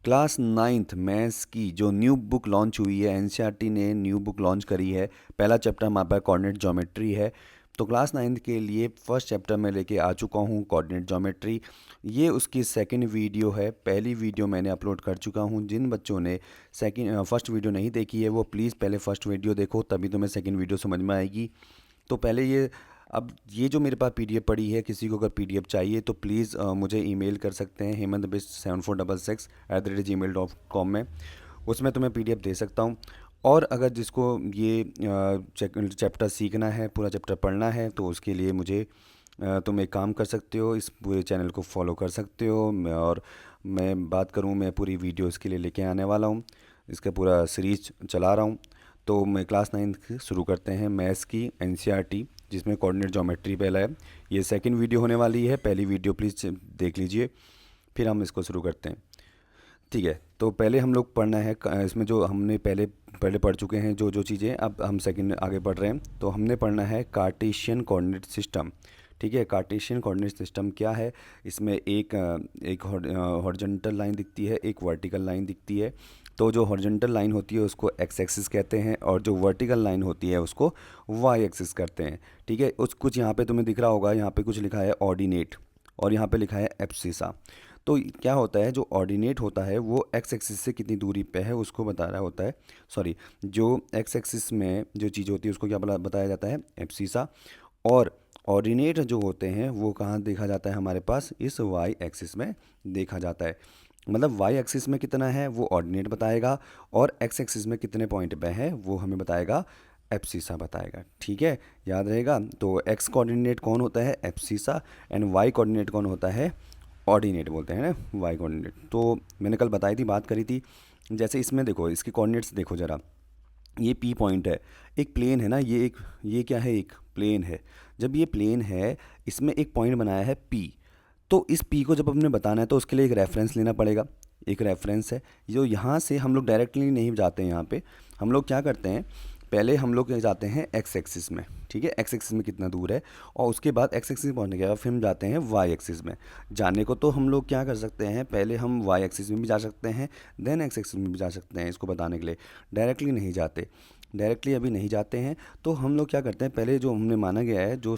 Class ninth maths की जो new book launch हुई है, एनसीईआरटी ने न्यू बुक लॉन्च करी है। पहला चैप्टर हमारे पास कोऑर्डिनेट ज्योमेट्री है। तो क्लास नाइन्थ के लिए फर्स्ट चैप्टर में लेके आ चुका हूँ कोऑर्डिनेट ज्योमेट्री। ये उसकी सेकंड वीडियो है। पहली वीडियो मैंने अपलोड कर चुका हूँ। जिन बच्चों ने फर्स्ट वीडियो नहीं देखी है वो प्लीज़ पहले फर्स्ट वीडियो देखो, तभी तुम्हें सेकंड वीडियो समझ में आएगी। तो पहले ये, अब ये जो मेरे पास पीडीएफ पड़ी है, किसी को अगर पीडीएफ चाहिए तो प्लीज़ मुझे ईमेल कर सकते हैं hemantbist7466@gmail.com में। उसमें तुम्हें पीडीएफ दे सकता हूँ। और अगर जिसको ये चैप्टर सीखना है, पूरा चैप्टर पढ़ना है, तो उसके लिए मुझे तुम एक काम कर सकते हो, इस पूरे चैनल को फॉलो कर सकते हो। और मैं बात करूँ, मैं पूरी वीडियो इसके लिए लेके आने वाला हूँ। इसका पूरा सीरीज चला रहा हूँ। तो मैं क्लास नाइन्थ शुरू करते हैं मैथ्स की एनसीईआरटी, जिसमें कोऑर्डिनेट ज्योमेट्री पहला है। ये सेकंड वीडियो होने वाली है। पहली वीडियो प्लीज़ देख लीजिए, फिर हम इसको शुरू करते हैं। ठीक है, तो पहले हम लोग पढ़ना है इसमें जो हमने पहले पहले पढ़ चुके हैं जो जो चीज़ें, अब हम सेकंड आगे पढ़ रहे हैं। तो हमने पढ़ना है कार्टेशियन कोऑर्डिनेट सिस्टम। ठीक है, कार्टेशियन कोऑर्डिनेट सिस्टम क्या है? इसमें एक हॉरिजॉन्टल लाइन दिखती है, एक वर्टिकल लाइन दिखती है। तो जो हॉरिजॉन्टल लाइन होती है उसको एक्स एक्सिस कहते हैं, और जो वर्टिकल लाइन होती है उसको वाई एक्सिस करते हैं। ठीक है, उस कुछ यहाँ पे तुम्हें दिख रहा होगा, यहाँ पे कुछ लिखा है ऑर्डिनेट और यहाँ पे लिखा है एब्सिसा। तो क्या होता है, जो ऑर्डिनेट होता है वो एक्स एक्सिस से कितनी दूरी पे है उसको बता रहा होता है। सॉरी, जो एक्स एक्सिस में जो चीज़ होती है उसको क्या बताया जाता है? एब्सिसा। और ऑर्डिनेट जो होते हैं वो कहाँ देखा जाता है? हमारे पास इस वाई एक्सिस में देखा जाता है। मतलब वाई एक्सिस में कितना है वो ऑर्डिनेट बताएगा, और एक्स एक्सिस में कितने पॉइंट पे है वो हमें बताएगा, एब्सिसा बताएगा। ठीक है, याद रहेगा। तो एक्स कोऑर्डिनेट कौन होता है? एब्सिसा। एंड वाई कोऑर्डिनेट कौन होता है? ऑर्डिनेट बोलते हैं ना, वाई कोऑर्डिनेट। तो मैंने कल बताई थी, बात करी थी। जैसे इसमें देखो, इसके कोऑर्डिनेट्स देखो ज़रा। ये पी पॉइंट है, एक प्लेन है ना, ये क्या है? एक प्लेन है। जब ये प्लेन है, इसमें एक पॉइंट बनाया है पी। तो इस पी को जब हमने बताना है तो उसके लिए एक रेफरेंस लेना पड़ेगा। एक रेफरेंस है जो यहाँ से हम लोग डायरेक्टली नहीं जाते हैं। यहाँ पे हम लोग क्या करते हैं, पहले हम लोग जाते हैं एक्स एक्सिस में। ठीक है, एक्स एक्सिस में कितना दूर है, और उसके बाद एक्स एक्सिस पहुँचने के बाद फिर हम जाते हैं वाई एक्सिस में। जाने को तो हम लोग क्या कर सकते हैं, पहले हम वाई एक्सिस में भी जा सकते हैं, देन एक्स एक्सिस में भी जा सकते हैं। इसको बताने के लिए डायरेक्टली नहीं जाते, डायरेक्टली अभी नहीं जाते हैं। तो हम लोग क्या करते हैं, पहले जो हमने माना गया है, जो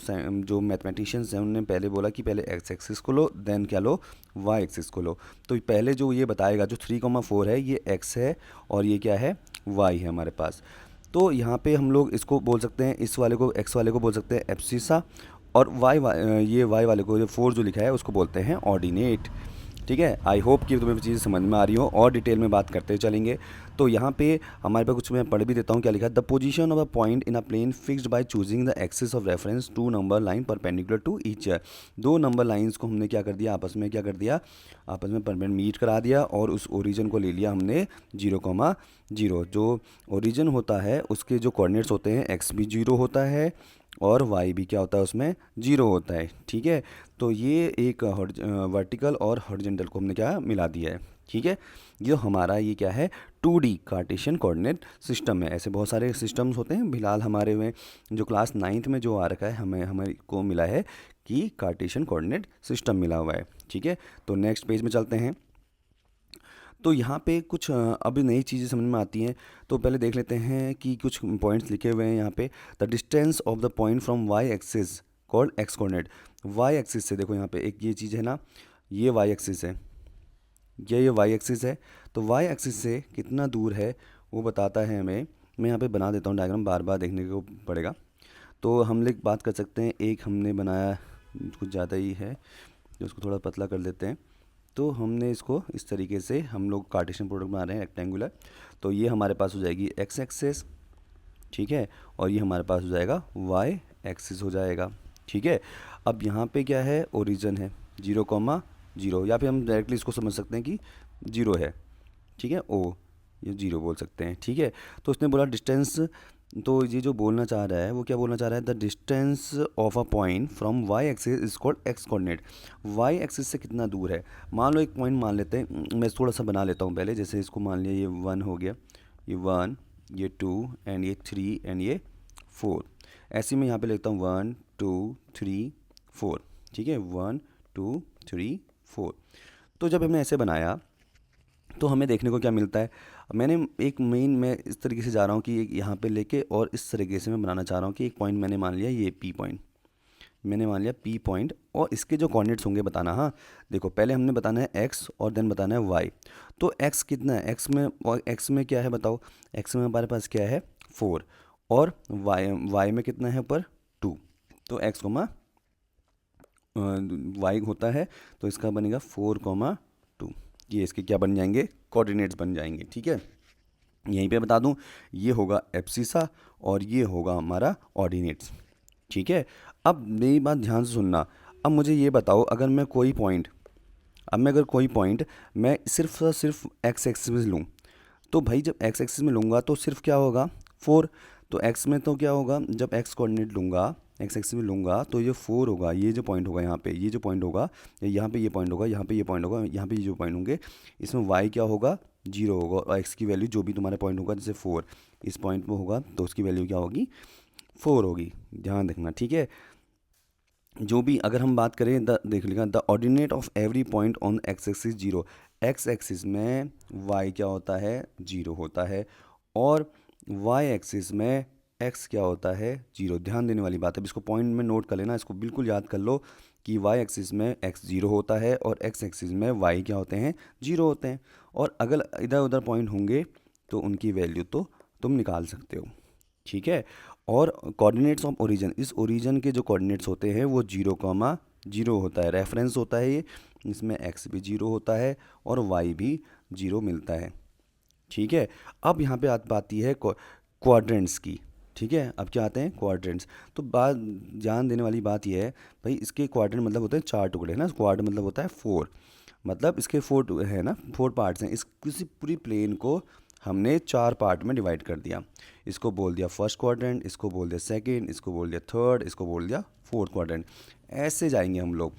मैथमेटिशियंस हैं उन्होंने पहले बोला कि पहले एक्स एक्सिस को लो, देन क्या लो? वाई एक्सिस को लो। तो पहले जो ये बताएगा, जो 3,4 है, ये एक्स है, और ये क्या है? वाई है हमारे पास। तो यहाँ पे हम लोग इसको बोल सकते हैं, इस वाले को, एक्स वाले को बोल सकते हैं एब्सिसा, और ये वाई वाले को, जो 4 जो लिखा है उसको बोलते हैं ऑर्डिनेट। ठीक है, आई होप कि तुम्हें चीज़ें समझ में आ रही हो, और डिटेल में बात करते चलेंगे। तो यहाँ पे हमारे पास कुछ, मैं पढ़ भी देता हूँ क्या लिखा है। The position of a point in a plane fixed by choosing the axis of reference two number line perpendicular to each. दो नंबर लाइंस को हमने क्या कर दिया, आपस में क्या कर दिया, आपस में परपेंडिकुलर मीट करा दिया, और उस ओरिजिन को ले लिया हमने 0,0। जो ओरिजिन होता है उसके जो कोऑर्डिनेट्स होते हैं, एक्स भी 0 होता है और वाई भी क्या होता है, उसमें 0 होता है। ठीक है, तो ये एक वर्टिकल और हॉरिजॉन्टल को हमने क्या मिला दिया है। ठीक है, ये हमारा ये क्या है, 2D कार्टेशियन कोऑर्डिनेट सिस्टम है। ऐसे बहुत सारे सिस्टम्स होते हैं, फिलहाल हमारे में जो क्लास नाइन्थ में जो आ रखा है, हमें को मिला है कि कार्टेशियन कोऑर्डिनेट सिस्टम मिला हुआ है। ठीक है, तो नेक्स्ट पेज में चलते हैं। तो यहाँ पे कुछ अभी नई चीज़ें समझ में आती हैं। तो पहले देख लेते हैं कि कुछ पॉइंट्स लिखे हुए हैं यहाँ पे। The distance of the point from Y axis called X coordinate. Y axis से देखो, यहाँ पे एक ये चीज़ है ना, ये वाई एक्सिस है, ये वाई एक्सिस है। तो वाई एक्सिस से कितना दूर है वो बताता है हमें। मैं यहाँ पे बना देता हूँ डायग्राम, बार बार देखने को पड़ेगा। तो हम लोग बात कर सकते हैं, एक हमने बनाया कुछ ज़्यादा ही है, जो उसको थोड़ा पतला कर लेते हैं। तो हमने इसको इस तरीके से, हम लोग कार्टेशियन प्रोडक्ट बना रहे हैं रेक्टेंगुलर। तो ये हमारे पास हो जाएगी एक्स एक्सिस। ठीक है, और ये हमारे पास हो जाएगा वाई एक्सिस हो जाएगा। ठीक है, अब यहाँ पे क्या है, ओरिजिन है 0,0, या फिर हम डायरेक्टली इसको समझ सकते हैं कि 0 है। ठीक है, ओ, ये 0 बोल सकते हैं। ठीक है, तो उसने बोला डिस्टेंस। तो ये जो बोलना चाह रहा है वो क्या बोलना चाह रहा है, the distance of a point from Y axis is called X coordinate. Y axis से कितना दूर है, मान लो एक पॉइंट मान लेते हैं। मैं थोड़ा सा बना लेता हूँ पहले, जैसे इसको मान लिया ये 1 हो गया, ये 1, ये 2 एंड ये 3 एंड ये 4। ऐसे में यहाँ पे लिखता हूँ 1 2 3 4। ठीक है, 1 2 3 4। तो जब हमने ऐसे बनाया तो हमें देखने को क्या मिलता है, मैंने एक मेन मैं इस तरीके से जा रहा हूँ कि एक यहाँ पे लेके और इस तरीके से मैं बनाना चाह रहा हूँ कि एक पॉइंट मैंने मान लिया ये पी पॉइंट, मैंने मान लिया पी पॉइंट, और इसके जो कोऑर्डिनेट्स होंगे बताना। हाँ देखो, पहले हमने बताना है एक्स और देन बताना है वाई। तो एक्स कितना है, एक्स में, और एक्स में क्या है बताओ, एक्स में हमारे पास क्या है 4, और वाई में कितना है पर 2। तो एक्स कोमा वाई होता है, तो इसका बनेगा 4,2। ये इसके क्या बन जाएंगे, कोऑर्डिनेट्स बन जाएंगे। ठीक है, यहीं पे बता दूं, ये होगा एब्सिसा और ये होगा हमारा ऑर्डिनेट्स। ठीक है, अब मेरी बात ध्यान से सुनना। अब मुझे ये बताओ, अगर मैं कोई पॉइंट, अब मैं अगर कोई पॉइंट मैं सिर्फ और सिर्फ एक्स एक्सिस में लूँ, तो भाई जब एक्स एक्सिस में लूँगा तो सिर्फ क्या होगा 4। तो एक्स में तो क्या होगा, जब एक्स कोऑर्डिनेट लूँगा, एक्स एक्सिस में लूँगा तो ये 4 होगा, ये जो पॉइंट होगा यहाँ पे, ये जो पॉइंट होगा, या यहाँ पे ये पॉइंट होगा, यहाँ पे ये पॉइंट होगा, यहाँ पे ये जो पॉइंट होंगे, इसमें वाई क्या होगा 0 होगा, और एक्स की वैल्यू जो भी तुम्हारा पॉइंट होगा, जैसे 4 इस पॉइंट में होगा तो उसकी वैल्यू क्या होगी 4 होगी। ध्यान रखना। ठीक है, जो भी अगर हम बात करें, देख लेगा, the ordinate of every point on x axis 0, x axis में वाई क्या होता है 0 होता है, और वाई एक्सिस में एक्स क्या होता है 0। ध्यान देने वाली बात है, इसको पॉइंट में नोट कर लेना, इसको बिल्कुल याद कर लो कि वाई एक्सिस में एक्स 0 होता है और एक्स एक्सिस में वाई क्या होते हैं 0 होते हैं, और अगर इधर उधर पॉइंट होंगे तो उनकी वैल्यू तो तुम निकाल सकते हो। ठीक है, और कोऑर्डिनेट्स ऑफ ओरिजिन, इस ओरिजिन के जो कोऑर्डिनेट्स होते हैं वो 0,0 होता है, रेफरेंस होता है ये, इसमें एक्स भी 0 होता है और वाई भी 0 मिलता है। ठीक है, अब यहाँ पे बात आती है क्वाड्रेंट्स की। ठीक है, अब क्या आते हैं क्वाड्रेंट्स। तो बात ध्यान देने वाली बात यह है भाई, इसके क्वाड्रेंट मतलब होते हैं 4 टुकड़े, है ना, क्वाड मतलब होता है 4, मतलब इसके 4 है ना, 4 पार्ट्स हैं। इस किसी पूरी प्लेन को हमने 4 पार्ट में डिवाइड कर दिया, इसको बोल दिया फर्स्ट क्वाड्रेंट, इसको बोल दिया सेकंड, इसको बोल दिया थर्ड, इसको बोल दिया फोर्थ क्वाड्रेंट। ऐसे जाएंगे हम लोग,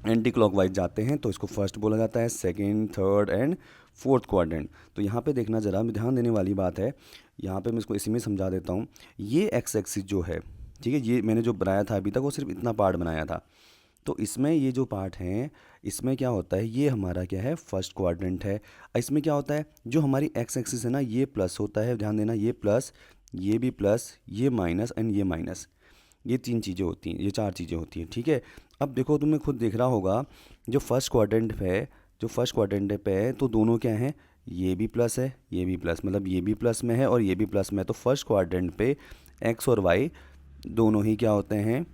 एंटी क्लॉकवाइज जाते हैं तो इसको फर्स्ट बोला जाता है, second, third and fourth quadrant. तो यहाँ पे देखना ज़रा, ध्यान देने वाली बात है, यहाँ पे मैं इसको इसी में समझा देता हूँ। ये एक्स एक्सिस जो है, ठीक है, ये मैंने जो बनाया था अभी तक वो सिर्फ इतना पार्ट बनाया था, तो इसमें ये जो पार्ट हैं, इसमें क्या होता है, ये हमारा क्या है फर्स्ट क्वाड्रेंट है। इसमें क्या होता है, जो हमारी एक्स एक्सिस है ना, ये प्लस होता है, ध्यान देना, ये प्लस, ये भी प्लस, ये माइनस एंड ये माइनस, ये 3 चीज़ें होती हैं, ये 4 चीज़ें होती हैं। ठीक है, अब देखो तुम्हें खुद दिख रहा होगा, जो फर्स्ट क्वाड्रेंट है, जो फर्स्ट क्वाड्रेंट पे है, तो दोनों क्या हैं, ये भी प्लस है, ये भी प्लस, मतलब ये भी प्लस में है और ये भी प्लस में है। तो फर्स्ट क्वाड्रेंट पे एक्स और वाई दोनों ही क्या होते हैं,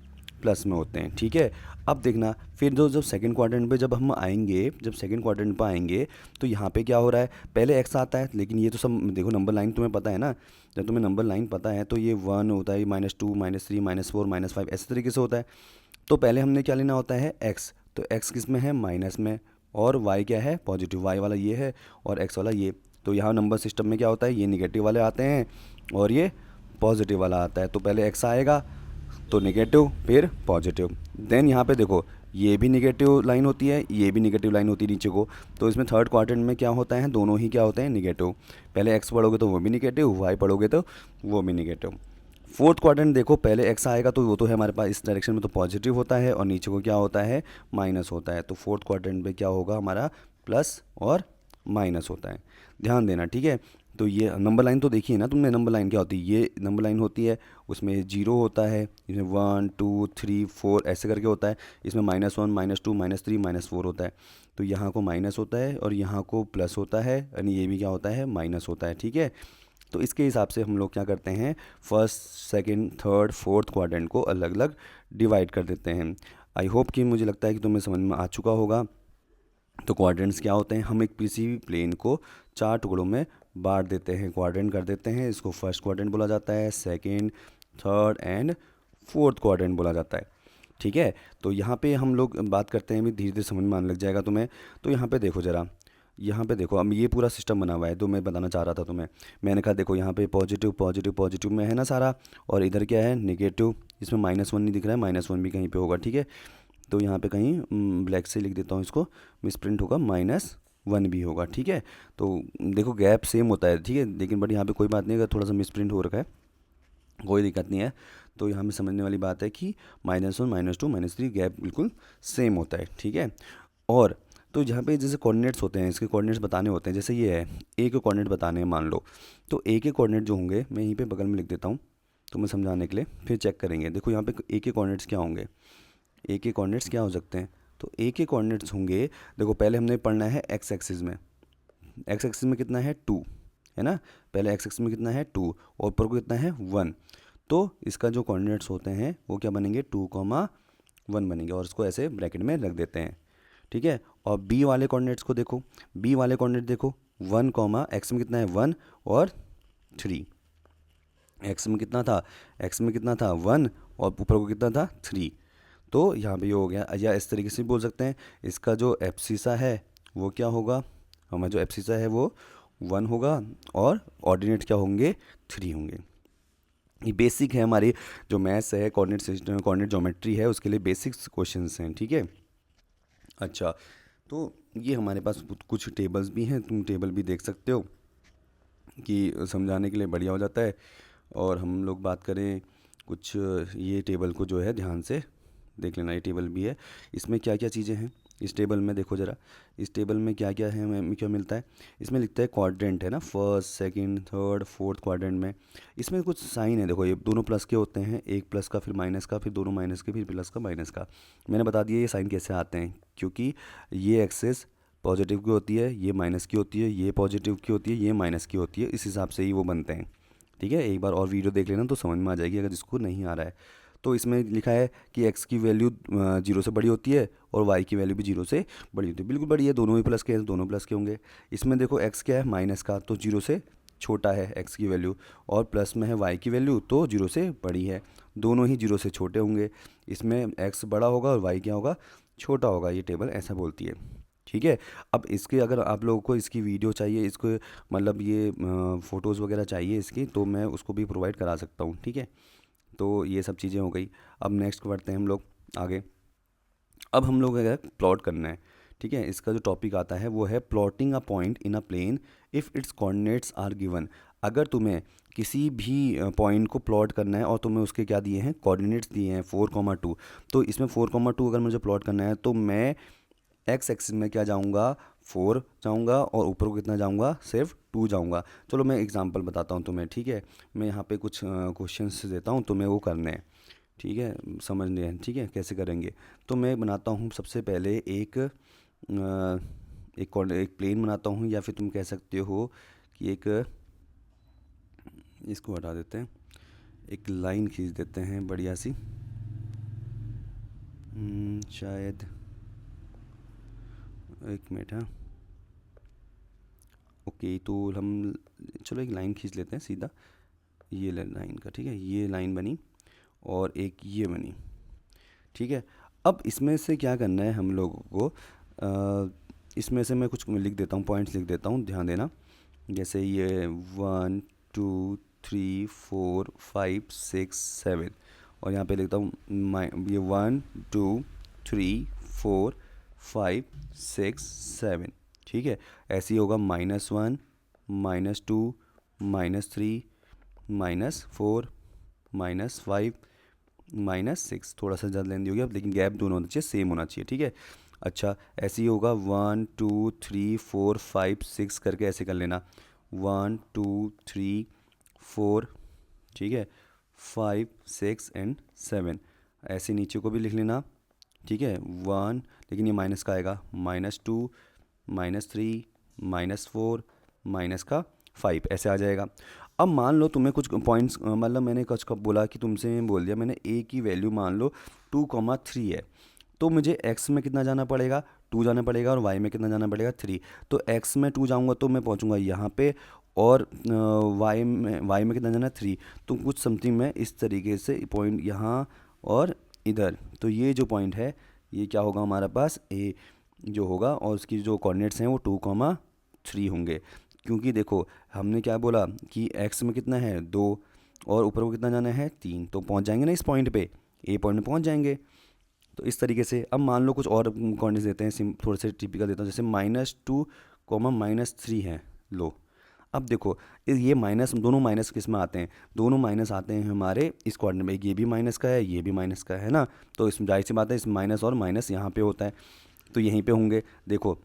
प्लस में होते हैं। ठीक है, अब देखना फिर जो जब सेकंड क्वाड्रेंट पे जब हम आएंगे, जब सेकंड क्वाड्रेंट पे आएंगे तो यहाँ पे क्या हो रहा है, पहले एक्स आता है, लेकिन ये तो सब देखो नंबर लाइन तुम्हें पता है ना, जब तुम्हें नंबर लाइन पता है तो ये 1 होता है, -2, -3, -4, -5 ऐसे तरीके से होता है। तो पहले हमने क्या लेना होता है एक्स, तो एक्स किस में है माइनस में, और वाई क्या है पॉजिटिव, वाई वाला ये है और एक्स वाला ये। तो यहाँ नंबर सिस्टम में क्या होता है, ये निगेटिव वाले आते हैं और ये पॉजिटिव वाला आता है। तो पहले एक्स आएगा तो नेगेटिव, फिर पॉजिटिव, देन यहाँ पे देखो ये भी नेगेटिव लाइन होती है, ये भी नेगेटिव लाइन होती है नीचे को। तो इसमें थर्ड क्वाड्रेंट में क्या होता है, दोनों ही क्या होते हैं नेगेटिव। पहले एक्स पढ़ोगे तो वो भी नेगेटिव, वाई पढ़ोगे तो वो भी नेगेटिव। फोर्थ क्वाड्रेंट देखो, पहले एक्स आएगा तो वो तो है हमारे पास इस डायरेक्शन में, तो पॉजिटिव होता है, और नीचे को क्या होता है माइनस होता है। तो फोर्थ क्वाड्रेंट में क्या होगा हमारा प्लस और माइनस होता है, ध्यान देना। ठीक है, तो ये नंबर लाइन तो देखी है ना तुमने, नंबर लाइन क्या होती है, ये नंबर लाइन होती है, उसमें 0 होता है, इसमें 1 2 3 4 ऐसे करके होता है, इसमें -1 -2 -3 -4 होता है। तो यहाँ को माइनस होता है और यहाँ को प्लस होता है, यानी ये भी क्या होता है माइनस होता है। ठीक है, तो इसके हिसाब से हम लोग क्या करते हैं, first second third fourth quadrant को अलग अलग डिवाइड कर देते हैं। आई होप कि मुझे लगता है कि तुम्हें समझ में आ चुका होगा। तो क्वाड्रेंट्स क्या होते हैं, हम एक किसी भी प्लेन को 4 टुकड़ों में बांट देते हैं, क्वाड्रेंट कर देते हैं। इसको फर्स्ट क्वाड्रेंट बोला जाता है, second, third and fourth quadrant बोला जाता है। ठीक है, तो यहाँ पे हम लोग बात करते हैं, भी धीरे धीरे समझ में आने लग जाएगा तुम्हें। तो यहाँ पे देखो ज़रा, यहाँ पे देखो, अब ये पूरा सिस्टम बना हुआ है, तो मैं बताना चाह रहा था तुम्हें। मैंने कहा देखो यहाँ पे पॉजिटिव पॉजिटिव पॉजिटिव में है ना सारा, और इधर क्या है नेगेटिव, इसमें -1 नहीं दिख रहा है, -1 भी कहीं पे होगा। ठीक है, तो यहाँ पे कहीं ब्लैक से लिख देता हूँ इसको, मिसप्रिंट होगा, -1 भी होगा। ठीक है, तो देखो गैप सेम होता है, ठीक है, लेकिन बट यहाँ पे कोई बात नहीं, अगर थोड़ा सा मिसप्रिंट हो रखा है कोई दिक्कत नहीं है। तो यहाँ में समझने वाली बात है कि -1 -2 -3 गैप बिल्कुल सेम होता है। ठीक है, और तो जहाँ पे जैसे कोऑर्डिनेट्स होते हैं, इसके कोऑर्डिनेट्स बताने होते हैं, जैसे ये है ए के कोऑर्डिनेट बताने हैं मान लो, तो ए के कोऑर्डिनेट जो होंगे मैं यहीं पे बगल में लिख देता हूँ तो मैं समझाने के लिए, फिर चेक करेंगे। देखो यहाँ पे ए के कोऑर्डिनेट्स क्या होंगे, ए के कोऑर्डिनेट्स क्या हो सकते हैं, तो ए के कोऑर्डिनेट्स होंगे, देखो पहले हमने पढ़ना है एक्स एक्सिस में, एक्स एक्सिस में कितना है 2 है ना, पहले एक्स एक्सिस में कितना है 2 और ऊपर को कितना है 1, तो इसका जो कोऑर्डिनेट्स होते हैं वो क्या बनेंगे 2,1 बनेंगे और इसको ऐसे ब्रैकेट में रख देते हैं, ठीक है। और बी वाले कोऑर्डिनेट्स को देखो, बी वाले कोऑर्डिनेट देखो 1 कॉमा एक्स में कितना है 1 और 3, एक्स में कितना था, एक्स में कितना था 1 और ऊपर को कितना था 3, तो यहाँ पे ये हो गया। या इस तरीके से भी बोल सकते हैं, इसका जो एब्सिसा है वो क्या होगा, हमारा जो एब्सिसा है वो 1 होगा और ऑर्डिनेट क्या होंगे 3 होंगे। ये बेसिक है हमारी जो मैथ्स है, कोऑर्डिनेट सिस्टम, कोऑर्डिनेट ज्योमेट्री है, उसके लिए बेसिक्स क्वेश्चंस हैं, ठीक है। अच्छा, तो ये हमारे पास कुछ टेबल्स भी हैं, तुम टेबल भी देख सकते हो कि समझाने के लिए बढ़िया हो जाता है। और हम लोग बात करें कुछ, ये टेबल को जो है ध्यान से देख लेना, ये टेबल भी है, इसमें क्या क्या चीज़ें हैं इस टेबल में, देखो ज़रा इस टेबल में क्या क्या है, हमें क्या मिलता है, इसमें लिखता है क्वाड्रेंट है ना, first second third fourth quadrant में, इसमें कुछ साइन है, देखो ये दोनों प्लस के होते हैं, एक प्लस का फिर माइनस का फिर दोनों माइनस के फिर प्लस का माइनस का। मैंने बता दिया ये साइन कैसे आते हैं, क्योंकि ये एक्सेस पॉजिटिव की होती है, ये माइनस की होती है, ये पॉजिटिव की होती है, ये माइनस की होती है, इस हिसाब से ही वो बनते हैं, ठीक है। एक बार और वीडियो देख लेना तो समझ में आ जाएगी अगर जिसको नहीं आ रहा है। तो इसमें लिखा है कि x की वैल्यू 0 से बड़ी होती है और y की वैल्यू भी 0 से बड़ी होती है, बिल्कुल बड़ी है, दोनों ही प्लस के हैं, दोनों प्लस के होंगे। इसमें देखो x क्या है माइनस का, तो 0 से छोटा है x की वैल्यू, और प्लस में है y की वैल्यू तो 0 से बड़ी है, दोनों ही 0 से छोटे होंगे। इसमें x बड़ा होगा और y क्या होगा छोटा होगा, ये टेबल ऐसा बोलती है, ठीक है। अब इसके अगर आप लोगों को इसकी वीडियो चाहिए, इसको मतलब ये फ़ोटोज़ वगैरह चाहिए इसकी, तो मैं उसको भी प्रोवाइड करा सकता हूँ, ठीक है। तो ये सब चीज़ें हो गई। अब नेक्स्ट बढ़ते हैं हम लोग आगे। अब हम लोग अगर प्लॉट करना है, ठीक है, इसका जो टॉपिक आता है वो है plotting a point in a plane if its coordinates are given. अगर तुम्हें किसी भी पॉइंट को प्लॉट करना है और तुम्हें उसके क्या दिए हैं कोऑर्डिनेट्स दिए हैं 4,2, तो इसमें 4,2 अगर मुझे प्लॉट करना है तो मैं एक्स एक्सिस में क्या जाऊंगा 4 जाऊंगा और ऊपर को कितना जाऊंगा सिर्फ 2 जाऊंगा। चलो मैं एग्जांपल बताता हूँ तुम्हें, ठीक है। मैं यहाँ पे कुछ क्वेश्चंस देता हूँ तुम्हें, वो करने हैं, ठीक है, समझने हैं, ठीक है, कैसे करेंगे। तो मैं बनाता हूँ सबसे पहले एक प्लेन बनाता हूँ, या फिर तुम कह सकते हो कि एक, इसको हटा देते हैं, एक लाइन खींच देते हैं बढ़िया सी, शायद एक मिनट, हाँ ओके। तो हम चलो एक लाइन खींच लेते हैं सीधा, ये लाइन का, ठीक है, ये लाइन बनी और एक ये बनी, ठीक है। अब इसमें से क्या करना है हम लोगों को, इसमें से मैं कुछ लिख देता हूँ, पॉइंट्स लिख देता हूँ, ध्यान देना। जैसे ये 1 2 3 4 5 6 7, और यहाँ पे लिखता हूँ ये 1 2 3 4 5 6 7, ठीक है। ऐसे ही होगा -1 -2 -3 -4 -5 -6, थोड़ा सा ज़्यादा लेंदी होगी अब, लेकिन गैप दोनों होना चाहिए, सेम होना चाहिए, ठीक है। अच्छा, ऐसे ही होगा 1 2 3 4 5 6 करके ऐसे कर लेना, 1 2 3 4, ठीक है, 5 6 एंड 7, ऐसे नीचे को भी लिख लेना, ठीक है। 1, लेकिन ये माइनस का आएगा, -2 -3 -4 माइनस का 5, ऐसे आ जाएगा। अब मान लो तुम्हें कुछ पॉइंट्स, मतलब मैंने कुछ कब बोला कि तुमसे बोल दिया मैंने ए की वैल्यू मान लो 2,3 है, तो मुझे एक्स में कितना जाना पड़ेगा 2 जाना पड़ेगा, और वाई में कितना जाना पड़ेगा 3। तो एक्स में 2 जाऊंगा तो मैं पहुंचूंगा यहाँ पे, और वाई में कितना जाना 3, तो कुछ समथिंग में इस तरीके से पॉइंट यहाँ और इधर, तो ये जो पॉइंट है ये क्या होगा हमारे पास ए जो होगा, और उसकी जो कोऑर्डिनेट्स हैं वो 2,3 होंगे। क्योंकि देखो हमने क्या बोला कि एक्स में कितना है 2 और ऊपर को कितना जाना है 3, तो पहुंच जाएंगे ना इस पॉइंट पे, ए पॉइंट में पहुंच जाएंगे। तो इस तरीके से अब मान लो कुछ और कोऑर्डिनेट्स देते हैं, थोड़े से टिपिकल देता हूँ, जैसे -2, -3 है, लो। अब देखो ये माइनस, दोनों माइनस किस में आते हैं, दोनों माइनस आते हैं हमारे इस कोऑर्डिनेट में, ये भी माइनस का है ये भी माइनस का है ना, तो इसमें जाहिर सी बात है इस माइनस और माइनस यहाँ पे होता है। तो यहीं पे होंगे। देखो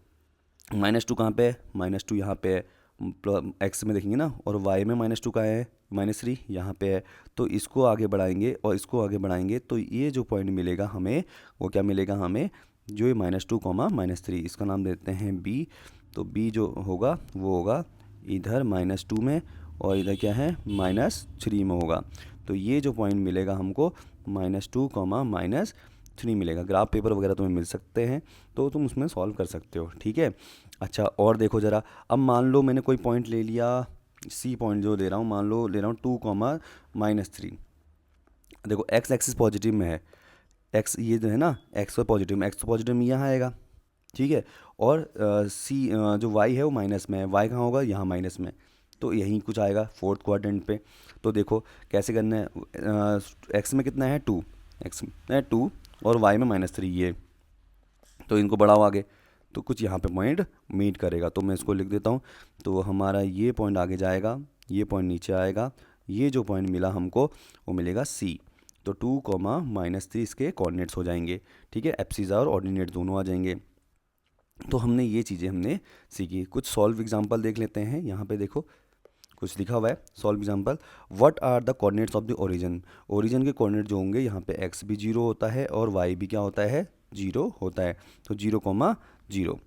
-2 कहाँ पे है, -2 यहाँ पे है, एक्स में देखेंगे ना, और वाई में -2 कहाँ है, -3 यहाँ पे है। तो इसको आगे बढ़ाएंगे और इसको आगे बढ़ाएंगे तो ये जो पॉइंट मिलेगा हमें, वो क्या मिलेगा हमें, जो ये -2 -3, इसका नाम देते हैं बी। तो बी जो होगा वो होगा इधर -2 में, और इधर क्या है, -3 में होगा। तो ये जो पॉइंट मिलेगा हमको -2 -3 मिलेगा। ग्राफ पेपर वगैरह तुम्हें मिल सकते हैं, तो तुम उसमें सॉल्व कर सकते हो, ठीक है। अच्छा, और देखो ज़रा, अब मान लो मैंने कोई पॉइंट ले लिया, सी पॉइंट जो दे रहा हूँ, मान लो ले रहा हूँ 2 -3। देखो एक्स एक्सिस पॉजिटिव में है, एक्स ये जो है ना, एक्स और पॉजिटिव में, एक्स तो पॉजिटिव में यहाँ आएगा, ठीक है। और सी जो वाई है वो माइनस में है, वाई कहाँ होगा, यहाँ माइनस में, तो यहीं कुछ आएगा फोर्थ क्वाड्रेंट पे। तो देखो कैसे करना है, एक्स में कितना है 2, एक्स में है 2 और वाई में -3 ये, तो इनको बढ़ाओ आगे, तो कुछ यहाँ पे पॉइंट मीट करेगा। तो मैं इसको लिख देता हूँ। तो हमारा ये पॉइंट आगे जाएगा, ये पॉइंट नीचे आएगा, ये जो पॉइंट मिला हमको वो मिलेगा सी। तो 2 -3 इसके कोऑर्डिनेट्स हो जाएंगे, ठीक है। एब्सिसा और ऑर्डिनेट दोनों आ जाएंगे। तो हमने ये चीज़ें हमने सीखी। कुछ सॉल्व एग्जांपल देख लेते हैं। यहाँ पे देखो कुछ लिखा हुआ है, solve example. What are the coordinates of the origin. Origin के कोऑर्डिनेट जो होंगे, यहाँ पे एक्स भी 0 होता है और वाई भी क्या होता है, 0 होता है। तो 0,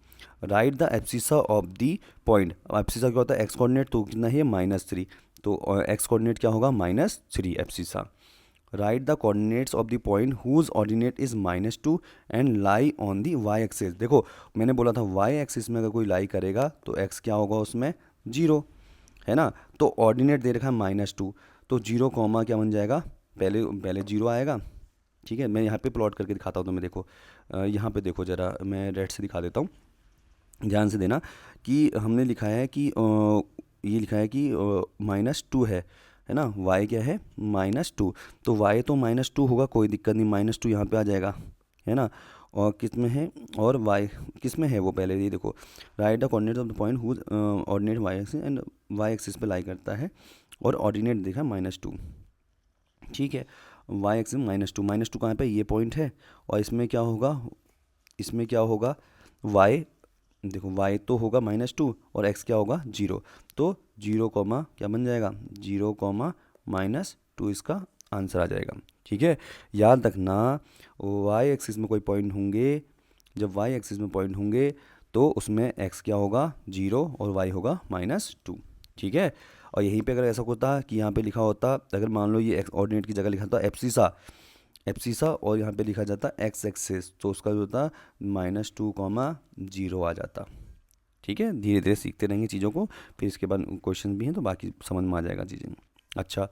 right the abscissa of the point. Abscissa क्या होता है, एक्स कोऑर्डिनेट, तो कितना है -3, तो एक्स कोऑर्डिनेट क्या होगा, -3 abscissa. Write the coordinates of the point whose ordinate is -2 and lie on the y axis. देखो मैंने बोला था वाई एक्सिस में अगर कोई लाई करेगा तो एक्स क्या होगा उसमें, 0, है ना। तो ऑर्डिनेट दे रखा है -2, तो 0 कॉमा क्या बन जाएगा, पहले पहले 0 आएगा, ठीक है। मैं यहाँ पे प्लॉट करके दिखाता हूँ तुम्हें। देखो यहाँ पे देखो ज़रा, मैं रेड से दिखा देता हूँ, ध्यान से देना। कि हमने लिखा है कि ये लिखा है कि -2 है ना, y क्या है, -2। तो y तो -2 होगा, कोई दिक्कत नहीं, -2 यहाँ पे आ जाएगा, है ना। और किस में है, और y किस में है वो, पहले ये देखो। Write the coordinates of the point whose ordinate y axis and y axis पे लाई करता है, और ऑर्डिनेट देखा -2, ठीक है। y एक्सिस -2 कहाँ पे, ये पॉइंट है। और इसमें क्या होगा, इसमें क्या होगा, y देखो y तो होगा -2 और x क्या होगा, 0। तो 0 कॉमा क्या बन जाएगा, 0 -2 इसका आंसर आ जाएगा, ठीक है। याद रखना y एक्सिस में कोई पॉइंट होंगे, जब y एक्सिस में पॉइंट होंगे तो उसमें x क्या होगा, 0 और y होगा -2, ठीक है। और यहीं पे अगर ऐसा होता कि यहाँ पे लिखा होता, अगर मान लो ये x ऑर्डिनेट की जगह लिखा होता एब्सिसा, और यहाँ पे लिखा जाता x एक्सिस, तो उसका जो होता -2, 0 आ जाता, ठीक है। धीरे धीरे सीखते रहेंगे चीज़ों को, फिर इसके बाद क्वेश्चन भी हैं तो बाकी समझ में आ जाएगा चीज़ें। अच्छा,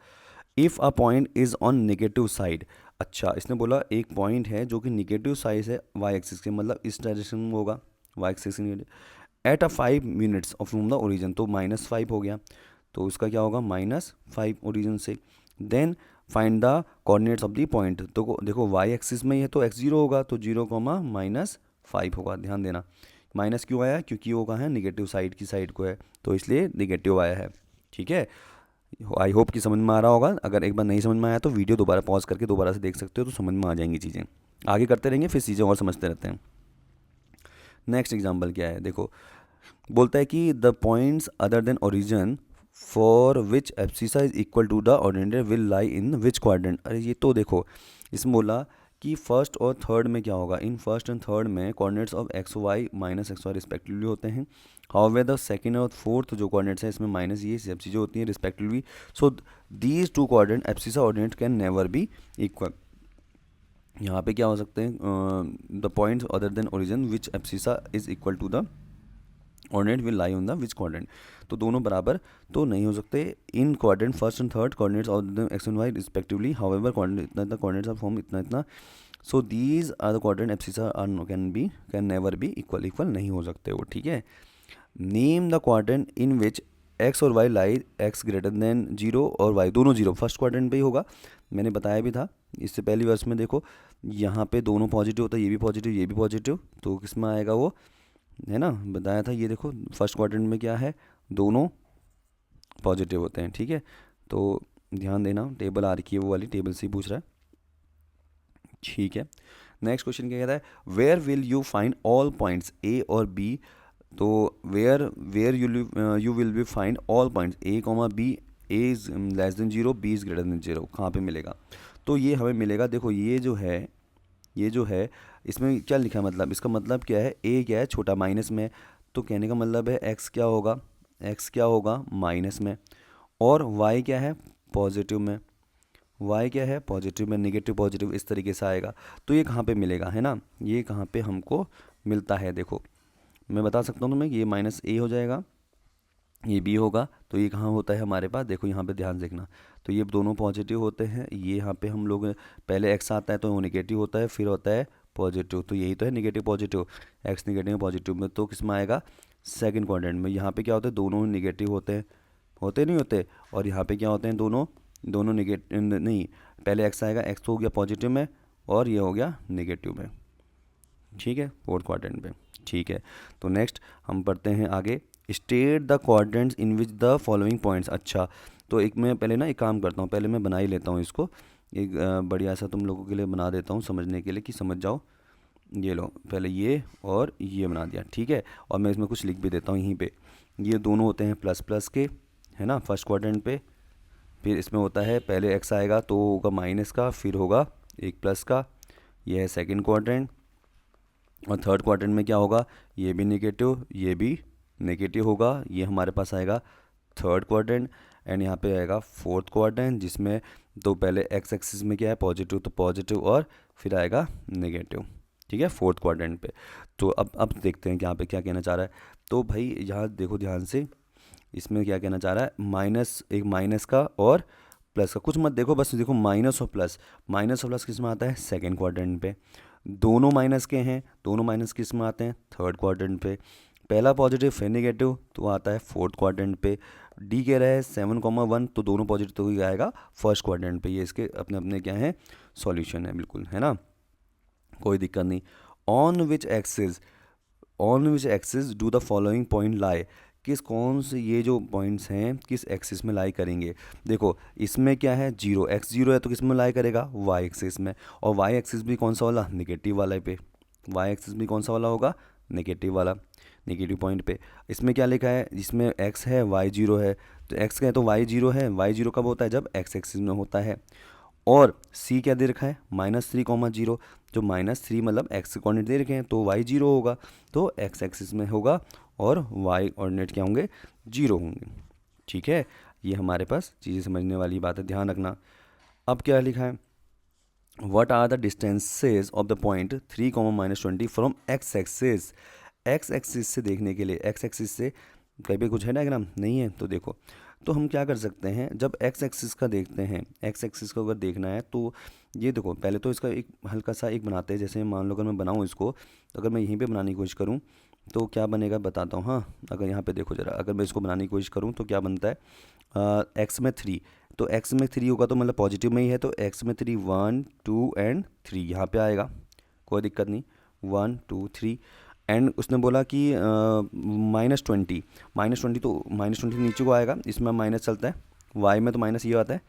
if a point is on negative side. अच्छा, इसने बोला एक पॉइंट है जो कि नेगेटिव साइड है वाई एक्सिस के, मतलब इस डायरेक्शन में होगा, y axis at a 5 minutes of from the origin, तो -5 हो गया, तो उसका क्या होगा, -5 ओरिजिन से। Then find the coordinates of the point. तो देखो वाई एक्सिस में ही है तो x0 होगा, तो 0, -5 होगा। ध्यान देना, माइनस क्यों आया, क्योंकि वो कहाँ है, निगेटिव साइड की साइड को है, तो इसलिए निगेटिव आया है, ठीक है। आई होप कि समझ में आ रहा होगा। अगर एक बार नहीं समझ में आया तो वीडियो दोबारा पॉज करके दोबारा से देख सकते हो, तो समझ में आ जाएंगी चीज़ें। आगे करते रहेंगे, फिर चीज़ें और समझते रहते हैं। नेक्स्ट एग्जाम्पल क्या है, देखो बोलता है कि the points other than origin for which abscissa is equal to the ordinate will lie in which quadrant. अरे ये तो देखो, इसमें बोला कि फर्स्ट और थर्ड में क्या होगा, इन फर्स्ट एंड थर्ड में coordinates of x y -xy respectively होते हैं। हाउएवर द सेकंड और फोर्थ जो कोऑर्डिनेट्स हैं इसमें माइनस ये सब चीज़ें होती हैं respectively. So these two coordinate abscissa ordinate can never be equal. यहाँ पे क्या हो सकते हैं, the points other than origin which abscissa is equal to the ordinate will lie on the which quadrant. तो दोनों बराबर तो नहीं हो सकते। In quadrant first and third coordinates of the x and y respectively, however coordinate इतना coordinates are form इतना इतना। So these are the quadrant abscissa are can never be equal नहीं हो सकते वो, ठीक है। Name the quadrant in which x और y lie x greater than 0 और वाई दोनों 0, फर्स्ट क्वाड्रेंट पे ही होगा, मैंने बताया भी था इससे पहली वर्ष में। देखो यहाँ पे दोनों पॉजिटिव होता है, ये भी पॉजिटिव ये भी पॉजिटिव, तो किस में आएगा वो, है ना, बताया था। ये देखो फर्स्ट क्वाड्रेंट में क्या है, दोनों पॉजिटिव होते हैं, ठीक है। तो ध्यान देना, टेबल आ रखी है वो वाली, टेबल से ही पूछ रहा है, ठीक है। नेक्स्ट क्वेश्चन क्या कहता है, where will you find all points a और बी। तो where where you will be find all points a comma b, a is less than zero, b is greater than zero, कहाँ पे मिलेगा। तो ये हमें मिलेगा, देखो ये जो है इसमें क्या लिखा है, मतलब इसका मतलब क्या है, ए क्या है छोटा माइनस में, तो कहने का मतलब है एक्स क्या होगा माइनस में, और वाई क्या है पॉजिटिव में, वाई क्या है पॉजिटिव में, नेगेटिव पॉजिटिव इस तरीके से आएगा। तो ये कहाँ पे मिलेगा, है ना, ये कहाँ पे हमको मिलता है, देखो मैं बता सकता हूँ तुम्हें, ये माइनस ए हो जाएगा, ये बी होगा, तो ये कहाँ होता है हमारे पास, देखो यहाँ पे ध्यान देखना, तो ये दोनों पॉजिटिव होते हैं, ये यहाँ पे हम लोग पहले एक्स आता है तो वो निगेटिव होता है, फिर होता है पॉजिटिव, तो यही तो है negative positive, x negative positive में, तो किस में आएगा सेकंड क्वाड्रेंट में। यहाँ पे क्या होता है, दोनों निगेटिव होते नहीं होते, और यहाँ पे क्या होते हैं, दोनों दोनों निगेटिव नहीं, पहले एक्स आएगा, एक्स तो हो गया पॉजिटिव में और ये हो गया निगेटिव में, ठीक है फोर्थ क्वाड्रेंट पे, ठीक है। तो नेक्स्ट हम पढ़ते हैं आगे, state the quadrants in which the following points. अच्छा, तो एक मैं पहले ना एक काम करता हूँ, पहले मैं बना ही लेता हूँ इसको, एक बढ़िया सा तुम लोगों के लिए बना देता हूँ समझने के लिए कि समझ जाओ। ये लो पहले ये और ये बना दिया, ठीक है, और मैं इसमें कुछ लिख भी देता हूँ यहीं पे, ये दोनों होते हैं प्लस प्लस के, है ना, फर्स्ट क्वाड्रेंट पे, फिर इसमें होता है पहले एक्स आएगा तो होगा माइनस का, फिर होगा एक प्लस का, ये है सेकंड क्वाड्रेंट, और थर्ड क्वाड्रेंट में क्या होगा, ये भी नेगेटिव, ये भी नेगेटिव होगा, ये हमारे पास आएगा थर्ड क्वाड्रेंट, एंड यहाँ पे आएगा फोर्थ क्वाड्रेंट, जिसमें तो पहले एक्स एक्सिस में क्या है पॉजिटिव, तो पॉजिटिव और फिर आएगा नेगेटिव, ठीक है फोर्थ क्वाड्रेंट पे। तो अब देखते हैं कि यहाँ पे क्या कहना चाह रहा है। तो भाई यहाँ देखो ध्यान से, इसमें क्या कहना चाह रहा है, माइनस, एक माइनस का और प्लस का, कुछ मत देखो, बस देखो माइनस और प्लस किस में आता है सेकेंड क्वाड्रेंट पे, दोनों माइनस के हैं, दोनों माइनस किस में आते हैं थर्ड क्वाड्रेंट पे, पहला पॉजिटिव फिर नेगेटिव तो आता है फोर्थ क्वाड्रेंट पे, डी कह रहा है 7,1 तो दोनों पॉजिटिव तो ही आएगा फर्स्ट क्वाड्रेंट पे, ये इसके अपने अपने क्या है सॉल्यूशन है बिल्कुल, है ना, कोई दिक्कत नहीं। On which axis do the following point लाई, कौन से ये जो पॉइंट्स हैं किस एक्सिस में लाई करेंगे। देखो इसमें क्या है जीरो, एक्स जीरो है तो किस में लाई करेगा वाई एक्सिस में, और वाई एक्सिस भी कौन सा वाला निगेटिव वाला पे, वाई एक्सिस भी कौन सा वाला होगा नेगेटिव वाला, नेगेटिव पॉइंट पे। इसमें क्या लिखा है, जिसमें एक्स है वाई जीरो है, तो एक्स का है तो वाई जीरो है, वाई जीरो कब होता है जब एक्स एक्सिस में होता है, और सी क्या दे रखा है -3,0, जो -3 मतलब एक्स कोऑर्डिनेट दे रखे हैं तो वाई जीरो होगा, तो एक्स एक्सिस में होगा और वाई कोऑर्डिनेट क्या होंगे जीरो होंगे, ठीक है। ये हमारे पास चीज़ें समझने वाली बात है, ध्यान रखना। अब क्या लिखा है, what are the distances of the point 3,-20 from x axis. X axis से देखने के लिए, एक्स एक्सिस से कहीं पे कुछ है डायग्राम नहीं है, तो देखो, तो हम क्या कर सकते हैं, जब एक्स एक्सिस का देखते हैं, एक्स एक्सिस को अगर देखना है तो ये देखो, पहले तो इसका एक हल्का सा एक बनाते हैं, जैसे मान लो अगर मैं बनाऊँ इसको, तो अगर मैं यहीं पे बनाने की कोशिश करूँ तो क्या बनेगा बताता हूँ। हाँ, अगर यहाँ पे देखो ज़रा, अगर मैं इसको बनाने की कोशिश करूँ तो क्या बनता है, एक्स में 3, तो एक्स में 3 होगा तो मतलब पॉजिटिव में ही है, तो एक्स में 3 1 2 एंड 3 यहाँ पे आएगा, कोई दिक्कत नहीं, 1 2 3, एंड उसने बोला कि -20 तो -20 नीचे को आएगा, इसमें माइनस चलता है, वाई में तो माइनस ये आता है,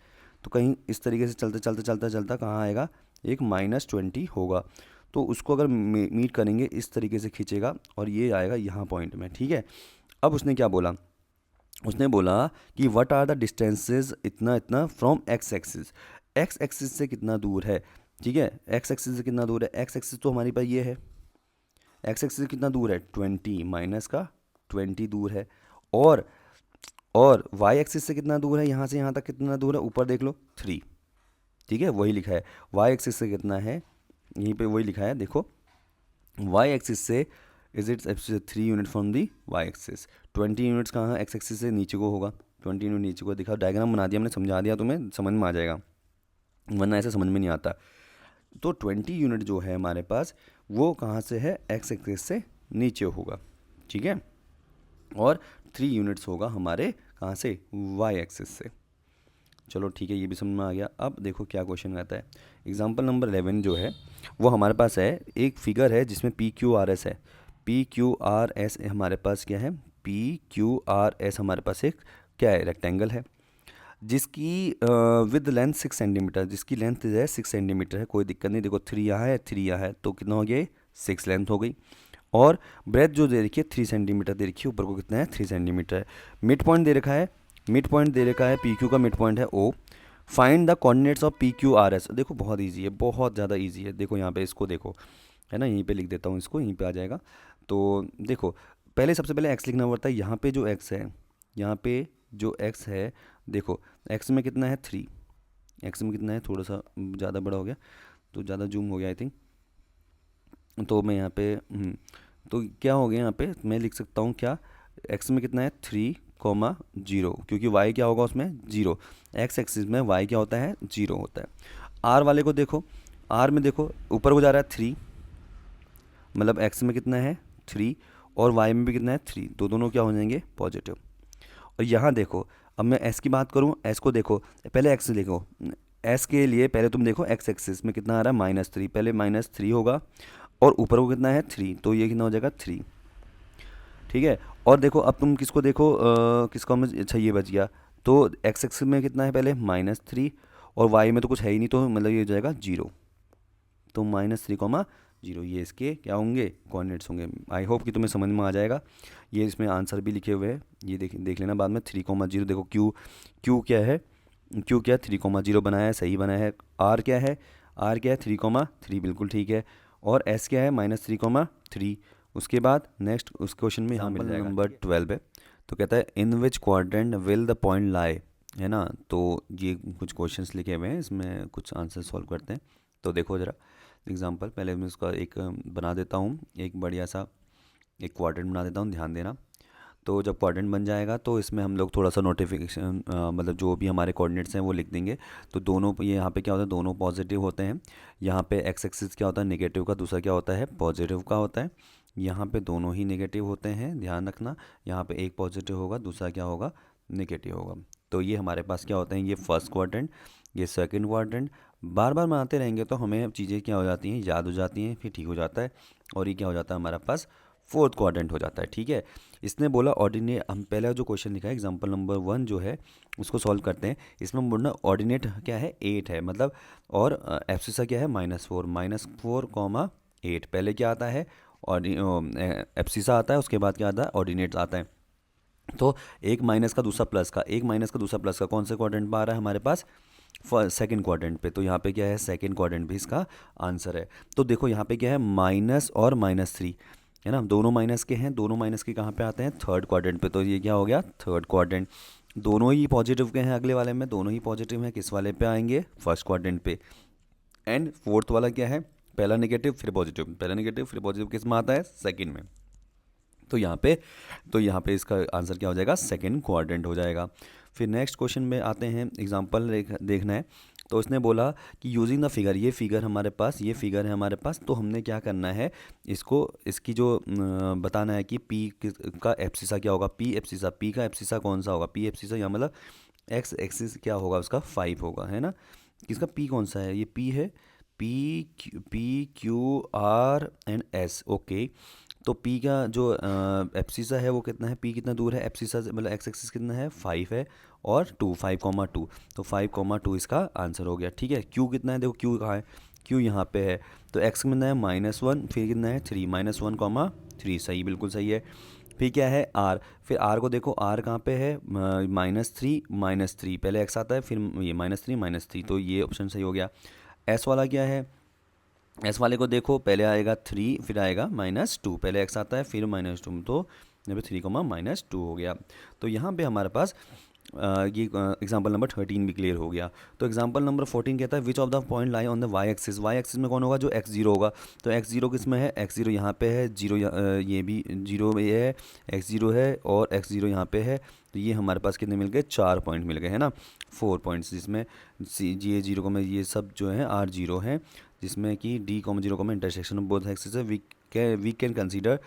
तो कहीं इस तरीके से चलते चलते चलता चलता कहाँ आएगा एक -20 होगा, तो उसको अगर मीट करेंगे इस तरीके से खींचेगा और ये आएगा यहाँ पॉइंट में, ठीक है। अब उसने क्या बोला, उसने बोला कि व्हाट आर द डिस्टेंसेस इतना इतना from x axis, x axis से कितना दूर है, ठीक है, एक्स एक्सिस से कितना दूर है, एक्स एक्सिस तो हमारे पास ये है, एक्स एक्सिस से कितना दूर है 20, माइनस का 20 दूर है, और वाई एक्सिस से कितना दूर है, यहाँ से यहाँ तक कितना दूर है, ऊपर देख लो 3, ठीक है, वही लिखा है, वाई एक्सिस से कितना है, यहीं पे वही लिखा है, देखो वाई एक्सिस से is its 3 unit from the y axis, 20 units कहाँ है एक्स एक्सिस से नीचे को होगा, 20 यूनिट नीचे को दिखा, डायग्राम बना दिया मैंने, समझा दिया, तुम्हें समझ में आ जाएगा, वरना ऐसे समझ में नहीं आता। तो 20 यूनिट जो है हमारे पास वो कहाँ से है एक्स एक्सिस से नीचे होगा, ठीक है, और 3 यूनिट्स होगा हमारे कहाँ से वाई एक्सिस से। चलो ठीक है, ये भी समझ में आ गया। अब देखो क्या क्वेश्चन आता है, एग्जाम्पल नंबर 11 जो है वो हमारे पास है, एक फिगर है जिसमें पी क्यू आर एस है, पी क्यू आर एस हमारे पास क्या है, पी क्यू आर एस हमारे पास एक क्या है रेक्टेंगल है, जिसकी विद लेंथ 6 सेंटीमीटर, जिसकी लेंथ है 6 सेंटीमीटर है, कोई दिक्कत नहीं। देखो 3 यहाँ है, 3 यहाँ है, तो कितना हो गया, 6 लेंथ हो गई। और ब्रेथ जो दे रखी है 3 सेंटीमीटर दे रखी है, ऊपर को कितना है 3 सेंटीमीटर है। मिड पॉइंट दे रखा है, मिड पॉइंट दे रखा है पी क्यू का मिड पॉइंट है O. Find the coordinates of P Q R S. देखो बहुत इजी है, बहुत ज़्यादा इजी है। देखो यहाँ पे इसको देखो, है ना, यहीं पे लिख देता हूँ इसको, यहीं पे आ जाएगा। तो देखो पहले सबसे पहले एक्स लिखना पड़ता है। यहाँ पे जो एक्स है, यहाँ पे जो एक्स है, देखो एक्स में कितना है 3, एक्स में कितना है, थोड़ा सा ज़्यादा बड़ा हो गया तो ज़्यादा जूम हो गया आई थिंक। तो मैं यहाँ पे तो क्या हो गया, यहाँ पे मैं लिख सकता हूँ क्या, एक्स में कितना है 3, 0, क्योंकि वाई क्या होगा उसमें 0। एक्स एक्सिस में वाई क्या होता है 0 होता है। आर वाले को देखो, आर में देखो ऊपर को जा रहा है 3, मतलब एक्स में कितना है 3 और वाई में भी कितना है 3, तो दोनों क्या हो जाएंगे पॉजिटिव। और यहाँ देखो, अब मैं एस की बात करूँ, एस को देखो, पहले एक्स देखो, एस के लिए पहले तुम देखो एक्स एक्सिस में कितना आ रहा है -3, पहले -3 होगा और ऊपर को कितना है 3, तो ये कितना हो जाएगा 3, ठीक है। और देखो अब तुम किसको देखो, किसको में, अच्छा ये बच गया, तो एक्स एक्सिस में कितना है पहले -3 और वाई में तो कुछ है ही नहीं, तो मतलब ये हो जाएगा 0। तो -3, 0 ये इसके क्या होंगे कोऑर्डिनेट्स होंगे। आई होप कि तुम्हें समझ में आ जाएगा। ये इसमें आंसर भी लिखे हुए हैं, ये देख लेना बाद में। 3, 0 देखो क्यू, क्यू क्या है, क्यू क्या है 3, 0 बनाया है, सही बनाया है। आर क्या है, आर क्या है 3, 3 बिल्कुल ठीक है। और एस क्या है -3, 3। उसके बाद नेक्स्ट उस क्वेश्चन में यहाँ मिल जाएगा नंबर 12 है। तो कहता है in which quadrant will the point lie, है ना। तो ये कुछ क्वेश्चंस लिखे हुए हैं, इसमें कुछ आंसर सॉल्व करते हैं। तो देखो ज़रा एग्जांपल, पहले मैं उसका एक बना देता हूँ, एक बढ़िया सा एक क्वाड्रेंट बना देता हूँ, ध्यान देना। तो जब क्वाड्रेंट बन जाएगा तो इसमें हम लोग थोड़ा सा नोटिफिकेशन, मतलब जो भी हमारे कोऑर्डिनेट्स हैं वो लिख देंगे। तो दोनों ये यहाँ पे क्या होता है, दोनों पॉजिटिव होते हैं। यहाँ पे एक्स एक्सिस क्या होता है नेगेटिव का, दूसरा क्या होता है पॉजिटिव का होता है। यहाँ पे दोनों ही नेगेटिव होते हैं, ध्यान रखना। यहाँ पे एक पॉजिटिव होगा, दूसरा क्या होगा नेगेटिव होगा। तो ये हमारे पास क्या होते हैं, ये फर्स्ट क्वाड्रेंट, ये सेकंड क्वाड्रेंट। बार बार बनाते रहेंगे तो हमें चीज़ें क्या हो जाती हैं, याद हो जाती हैं, फिर ठीक हो जाता है। और ये क्या हो जाता है हमारे पास फोर्थ क्वाड्रेंट हो जाता है, ठीक है। इसने बोला ऑर्डिनेट, हम पहला जो क्वेश्चन लिखा है एग्जांपल नंबर 1 जो है उसको सॉल्व करते हैं। इसमें हम बोलना ऑर्डिनेट क्या है 8 है, मतलब, और एब्सिसा क्या है -4, -4, 8। पहले क्या आता है एब्सिसा आता है, उसके बाद क्या आता है ऑर्डिनेट आता है। तो एक माइनस का दूसरा प्लस का, एक माइनस का दूसरा प्लस का कौन से क्वाड्रेंट में आ रहा है हमारे पास, सेकंड क्वाड्रेंट पे। तो यहाँ पे क्या है सेकंड क्वाड्रेंट भी इसका आंसर है। तो देखो यहाँ पे क्या है माइनस और -3, है ना, दोनों माइनस के हैं, दोनों माइनस के कहाँ पे आते हैं थर्ड क्वाड्रेंट पे। तो ये क्या हो गया थर्ड क्वाड्रेंट। दोनों ही पॉजिटिव के हैं, अगले वाले में दोनों ही पॉजिटिव हैं, किस वाले पे आएंगे फर्स्ट क्वाड्रेंट पे। एंड फोर्थ वाला क्या है, पहला नेगेटिव फिर पॉजिटिव, पहला नेगेटिव फिर पॉजिटिव किस में आता है सेकंड में। तो यहाँ पे इसका आंसर क्या हो जाएगा सेकंड क्वाड्रेंट हो जाएगा। फिर नेक्स्ट क्वेश्चन में आते हैं, एग्जांपल देखना है। तो इसने बोला कि यूजिंग द फिगर, ये फिगर हमारे पास, ये फिगर है हमारे पास, तो हमने क्या करना है इसको, इसकी जो बताना है कि पी का एप्सिसा क्या होगा, पी एप्सिसा, पी का एप्सिसा कौन सा होगा, पी एप्सिसा या मतलब एक्स एक्सिस क्या होगा उसका 5 होगा, है ना। किसका पी कौन सा है, ये पी है, P Q R and S, okay. तो P का जो एप्सिसा है वो कितना है, P कितना दूर है एप्सिसा से, मतलब एक्स एक्सिस कितना है 5 है और 2, 5,2, तो 5,2 इसका आंसर हो गया, ठीक है। Q कितना है, देखो Q कहाँ है, Q यहाँ पे है। तो x कितना है -1, फिर कितना है 3, -1, 3, सही बिल्कुल सही है। फिर क्या है R, फिर R को देखो R कहाँ पे है -3, पहले x आता है फिर ये -3, तो ये ऑप्शन सही हो गया। S वाला क्या है, एस वाले को देखो पहले आएगा 3 फिर आएगा -2, पहले एक्स आता है फिर -2, तो यहाँ पे 3, -2 हो गया। तो यहाँ पे हमारे पास ये एग्जांपल नंबर 13 भी क्लियर हो गया। तो एग्जांपल नंबर 14 कहता है which of the point lie on the y axis, y axis में कौन होगा जो x0 होगा। तो x0 किस में है, x0 यहाँ पे है, 0 ये भी 0 ये है, x0 है और x0 यहाँ पे है। तो ये हमारे पास कितने मिल गए 4 पॉइंट मिल गए, है ना, 4 पॉइंट्स, जिसमें ये 0 में ये सब जो है R0 है, जिसमें कि D, 0, intersection of both axis है। We can consider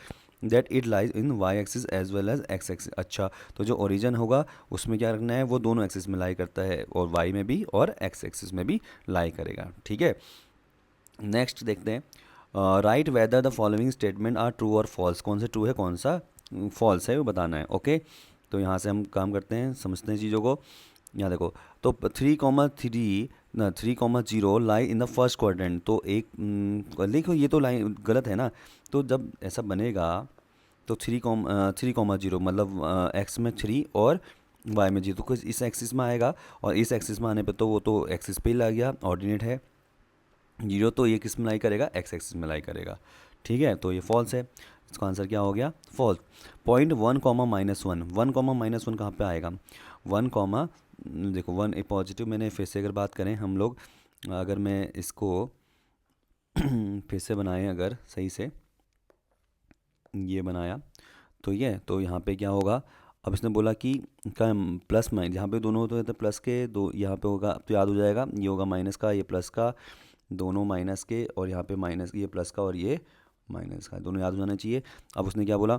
that it lies in Y axis as well as X axis. अच्छा, तो जो ओरिजिन होगा उसमें क्या रखना है, वो दोनों एक्सिस में लाई करता है, और वाई में भी और एक्स एक्सिस में भी लाई करेगा, ठीक है। नेक्स्ट देखते हैं, write whether the following statement are true और फॉल्स, कौन सा ट्रू है कौन सा फॉल्स है वो बताना है, ओके। तो यहाँ से हम काम करते हैं, समझते हैं चीज़ों को। यहाँ देखो, तो 3,3 ना 3,0 लाई इन द फर्स्ट क्वाड्रेंट, तो एक देखो ये तो लाइन गलत है ना। तो जब ऐसा बनेगा तो 3,0 मतलब एक्स में 3 और वाई में 0, तो कुछ इस एक्सिस में आएगा, और इस एक्सिस में आने पे तो वो तो एक्सिस पे ही लग गया, ऑर्डिनेट है 0, तो ये किस में लाई करेगा, एक्स एक्सिस में लाई करेगा। ठीक है, तो ये फॉल्स है, इसका आंसर क्या हो गया, फॉल्स। पॉइंट 1,-1, 1,-1 कहाँ पे आएगा, 1, देखो 1 ए पॉजिटिव, मैंने फिर से अगर बात करें हम लोग, अगर मैं इसको फिर से बनाएं अगर सही से, ये बनाया तो ये, तो यहाँ पे क्या होगा, अब इसने बोला कि का प्लस माइनस, यहाँ पे दोनों तो प्लस के दो, यहाँ पे होगा तो याद हो जाएगा, ये होगा माइनस का, ये प्लस का, दोनों माइनस के, और यहाँ पे माइनस, ये प्लस का और ये माइनस का, दोनों याद हो जाना चाहिए। अब उसने क्या बोला,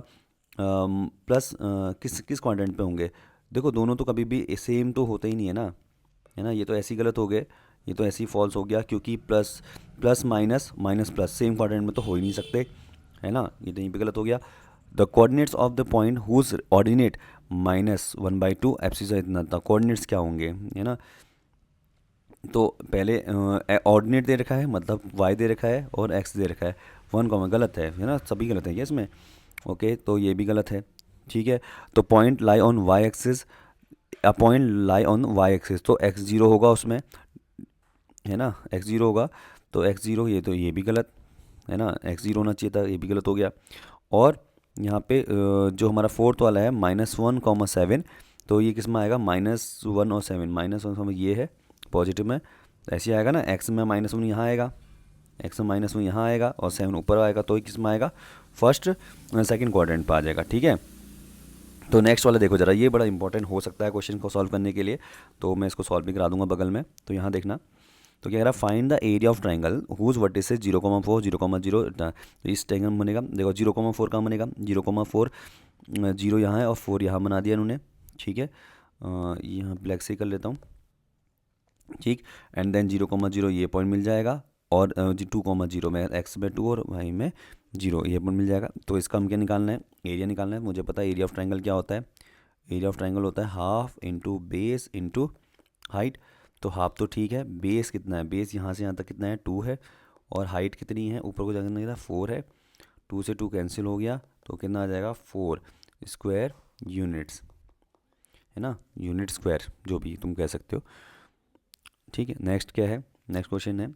प्लस किस किस क्वाड्रेंट पे होंगे, देखो दोनों तो कभी भी सेम तो होता ही नहीं है ना, ये तो ऐसे ही गलत हो गए, ये तो ऐसे ही फॉल्स हो गया, क्योंकि plus plus minus minus plus same quadrant में तो हो ही नहीं सकते, है ना, ये तो यहीं पे गलत हो गया। The coordinates of the point whose ordinate -1/2 abscissa, इतना था, कोऑर्डिनेट्स क्या होंगे, है ना। तो पहले ऑर्डिनेट दे रखा है, मतलब y दे रखा है और x दे रखा है, 1, गलत है ना, सभी गलत है ये इसमें। ओके, तो ये भी गलत है। ठीक है, तो point lie on y axis, point lie on y axis, तो x0 होगा उसमें, है ना, x0 होगा, तो x0, ये तो ये भी गलत है ना, x0 होना चाहिए था, ये भी गलत हो गया। और यहाँ पे जो हमारा फोर्थ वाला है -1,7, तो ये किस में आएगा, -1 और 7, -1 ये है पॉजिटिव में, तो ऐसे ही आएगा ना, एक्स में -1 यहाँ आएगा, एक्स में -1 यहाँ आएगा और 7 ऊपर आएगा, तो ये किस में आएगा, फर्स्ट सेकंड क्वाड्रेंट पर आ जाएगा। ठीक है, तो नेक्स्ट वाला देखो जरा, ये बड़ा इंपॉर्टेंट हो सकता है क्वेश्चन को सॉल्व करने के लिए, तो मैं इसको सॉल्व भी करा दूंगा बगल में। तो यहाँ देखना, तो क्या कह रहा है, find the area of triangle whose vertices 0,4 0,0, इस ट्राइंगल में बनेगा, देखो 0,4 कहाँ बनेगा, 0,4 0 यहाँ है और 4 यहाँ बना दिया इन्होंने। ठीक है, यहाँ ब्लैक से कर लेता हूँ, ठीक, एंड देन 0,0 ये पॉइंट मिल जाएगा, और 2,0 में एक्स में 2 और वाई में 0 ये पॉइंट मिल जाएगा। तो इसका हम क्या निकालना है, एरिया निकालना है, मुझे पता है एरिया ऑफ ट्राइंगल क्या होता है, एरिया ऑफ ट्राइंगल होता है half into base into height. तो हाफ तो ठीक है, बेस कितना है, बेस यहाँ से यहाँ तक कितना है 2 है, और हाइट कितनी है, ऊपर को जाने कितना 4 है, 2 से 2 कैंसिल हो गया, तो कितना आ जाएगा 4 स्क्वायर यूनिट्स, है ना, यूनिट स्क्वायर जो भी तुम कह सकते हो। ठीक है, नेक्स्ट क्या है, नेक्स्ट क्वेश्चन है,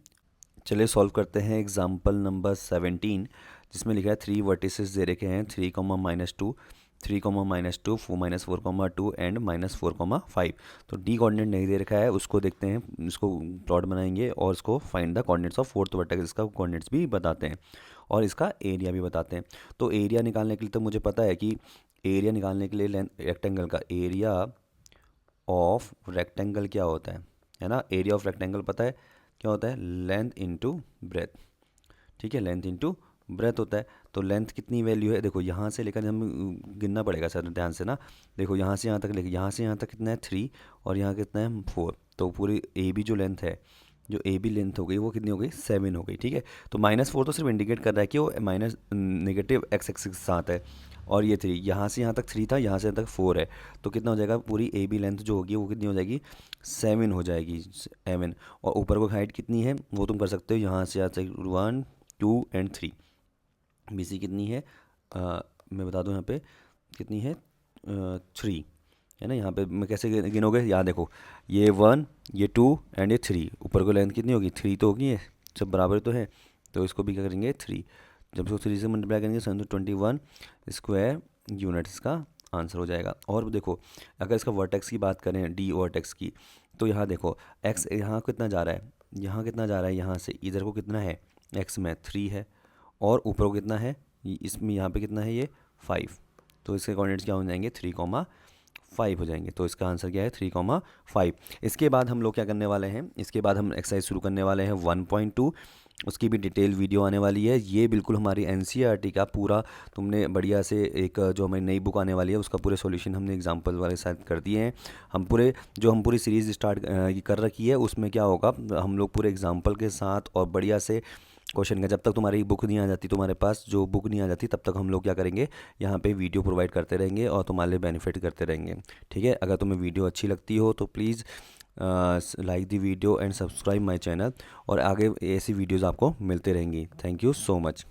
चलिए सॉल्व करते हैं एग्जाम्पल नंबर 17, जिसमें लिखा है 3 वर्टिसेस दे रखे हैं, 3, -2, 3, -2, -4, एंड -4, 5। तो डी कोऑर्डिनेट नहीं दे रखा है, उसको देखते हैं, इसको प्लॉट बनाएंगे और इसको find the coordinates of fourth vertex, इसका कोऑर्डिनेट्स भी बताते हैं और इसका एरिया भी बताते हैं। तो एरिया निकालने के लिए तो मुझे पता है कि एरिया निकालने के लिए रेक्टेंगल का एरिया ऑफ रेक्टेंगल क्या होता है ना, एरिया ऑफ रेक्टेंगल पता है क्या होता है, लेंथ इंटू ब्रेथ। ठीक है, लेंथ इंटू ब्रेथ होता है। तो लेंथ कितनी वैल्यू है, देखो यहाँ से लेकर हम गिनना पड़ेगा सर ध्यान से ना, देखो यहाँ से यहाँ तक लेकर, यहाँ से यहाँ तक कितना है 3 और यहाँ कितना है 4, तो पूरी ए बी जो लेंथ है, जो ए बी लेंथ हो गई वो कितनी हो गई 7 हो गई। ठीक है, तो -4 तो सिर्फ इंडिकेट कर रहा है कि वो माइनस नेगेटिव एक्स एक्सिस के साथ है, और ये 3 यहाँ से यहाँ तक 3 था, यहाँ से यहाँ तक 4 है, तो कितना हो जाएगा, पूरी ए बी लेंथ जो होगी वो कितनी हो जाएगी 7 हो जाएगी, 7। और ऊपर को हाइट कितनी है वो तुम कर सकते हो, यहाँ से 1 2 एंड 3, बी सी कितनी है, मैं बता दूँ यहाँ पे कितनी है 3, है ना। यहाँ पे मैं कैसे गिनोगे, यहाँ देखो, ये 1 ये 2 एंड ये 3, ऊपर को लेंथ कितनी होगी 3 तो होगी, है सब बराबर तो है, तो इसको भी क्या करेंगे 3, जब इसको 3 से मल्टीप्लाई करेंगे 721 स्क्वायर यूनिट्स का आंसर हो जाएगा। और देखो अगर इसका वर्टेक्स की बात करें, डी वर्टेक्स की, तो यहाँ देखो एक्स यहाँ कितना जा रहा है, यहाँ कितना जा रहा है, यहाँ से इधर को कितना है, एक्स में 3 है, और ऊपर को कितना है, इसमें यहाँ पे कितना है ये 5, तो इसके कोऑर्डिनेट्स क्या हो जाएंगे 3,5 हो जाएंगे। तो इसका आंसर क्या है 3,5। इसके बाद हम लोग क्या करने वाले हैं, इसके बाद हम एक्सरसाइज शुरू करने वाले हैं 1.2, उसकी भी डिटेल वीडियो आने वाली है। ये बिल्कुल हमारी एनसीईआरटी का पूरा तुमने बढ़िया से एक जो हमारी नई बुक आने वाली है उसका पूरे सॉल्यूशन हमने एग्जांपल वाले साथ कर दिए हैं। हम पूरी सीरीज़ स्टार्ट कर रखी है, उसमें क्या होगा हम लोग पूरे एग्जांपल के साथ और बढ़िया से क्वेश्चन का। जब तक तुम्हारी बुक नहीं आ जाती, तुम्हारे पास जो बुक नहीं आ जाती, तब तक हम लोग क्या करेंगे, यहाँ पे वीडियो प्रोवाइड करते रहेंगे और तुम्हारे लिए बेनिफिट करते रहेंगे। ठीक है, अगर तुम्हें वीडियो अच्छी लगती हो तो please like the video and subscribe my channel, और आगे ऐसी वीडियोज़ आपको मिलते रहेंगी। Thank you so much.